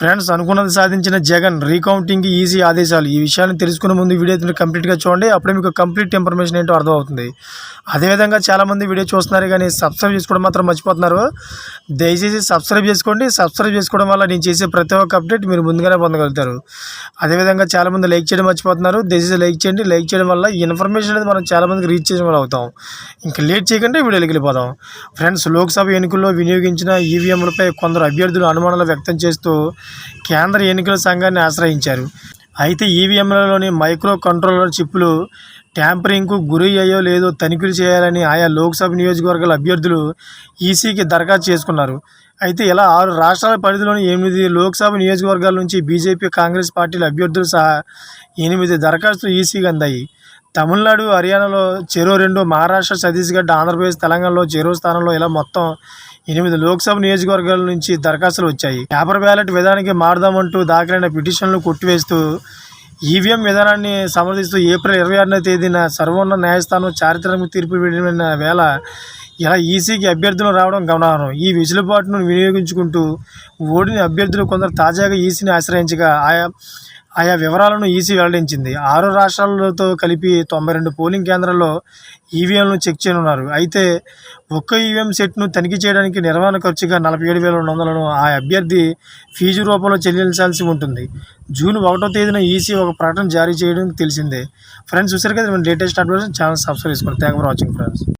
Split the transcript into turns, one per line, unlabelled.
Friends, అనుకున్నది సాధించిన Jagan recounting easy ఆదేశాలు. ఈ విషయాన్ని తెలుసుకునే ముందు వీడియో కంప్లీట్గా చూడండి. అప్పుడే మీకు కంప్లీట్ ఇన్ఫర్మేషన్ ఏంటో అర్థమవుతుంది. అదేవిధంగా చాలామంది వీడియో చూస్తున్నారు కానీ సబ్స్క్రైబ్ చేసుకోవడం మాత్రం మర్చిపోతున్నారు. దయచేసి సబ్స్క్రైబ్ చేసుకోండి. సబ్స్క్రైబ్ చేసుకోవడం వల్ల నేను చేసే ప్రతి ఒక్క అప్డేట్ మీరు ముందుగానే పొందగలుగుతారు. అదేవిధంగా చాలామంది లైక్ చేయడం మర్చిపోతున్నారు. దయచేసి లైక్ చేయండి. లైక్ చేయడం వల్ల ఈ ఇన్ఫర్మేషన్ అనేది మనం చాలామందికి రీచ్ చేయడం వల్ల అవుతాం. ఇంకా లేట్ చేయకుండా వీడియోకి వెళ్ళిపోదాం. ఫ్రెండ్స్, లోక్సభ ఎన్నికల్లో వినియోగించిన ఈవీఎంలపై కొందరు అభ్యర్థులు అనుమానాలు వ్యక్తం చేస్తూ కేంద్ర ఎన్నికల సంఘాన్ని ఆశ్రయించారు. అయితే ఈవీఎంలలోని మైక్రో కంట్రోలర్ చిప్పులు ట్యాంపరింగ్కు గురి అయ్యో లేదో తనిఖీలు చేయాలని ఆయా లోక్సభ నియోజకవర్గాల అభ్యర్థులు ఈసీకి దరఖాస్తు చేసుకున్నారు. అయితే ఇలా 6 రాష్ట్రాల పరిధిలోని 8 లోక్సభ నియోజకవర్గాల నుంచి బీజేపీ, కాంగ్రెస్ పార్టీల అభ్యర్థులు సహా 8 దరఖాస్తులు ఈసీకి అందాయి. తమిళనాడు, హర్యానాలో చెరో 2, మహారాష్ట్ర, ఛత్తీస్గఢ్, ఆంధ్రప్రదేశ్, తెలంగాణలో చెరో స్థానంలో ఇలా మొత్తం 8 లోక్సభ నియోజకవర్గాల నుంచి దరఖాస్తులు వచ్చాయి. పేపర్ బ్యాలెట్ విధానానికి మారదామంటూ దాఖలైన పిటిషన్లు కొట్టివేస్తూ ఈవీఎం విధానాన్ని సమర్థిస్తూ ఏప్రిల్ 26వ తేదీన సర్వోన్నత న్యాయస్థానం చారిత్రక తీర్పు వెలువడిన వేళ ఇలా ఈసీకి అభ్యర్థులు రావడం గమనార్హం. ఈ వెసులుబాటును వినియోగించుకుంటూ ఓడిన అభ్యర్థులు కొందరు తాజాగా ఈసీని ఆశ్రయించగా ఆయా వివరాలను ఈసీ వెల్లడించింది. 6 రాష్ట్రాలతో కలిపి 92 పోలింగ్ కేంద్రాల్లో ఈవీఎంలను చెక్ చేయనున్నారు. అయితే ఒక్క ఈవీఎం సెట్ను తనిఖీ చేయడానికి నిర్వహణ ఖర్చుగా 47,200ను ఆ అభ్యర్థి ఫీజు రూపంలో చెల్లించాల్సి ఉంటుంది. జూన్ 1వ తేదీన ఈసీ ఒక ప్రకటన జారీ చేయడం తెలిసిందే. ఫ్రెండ్స్, చూసారు కదా, లేటెస్ట్ అప్డేట్స్ ఛానల్ సబ్స్క్రైబ్ చేసుకోండి. Thank for watching friends.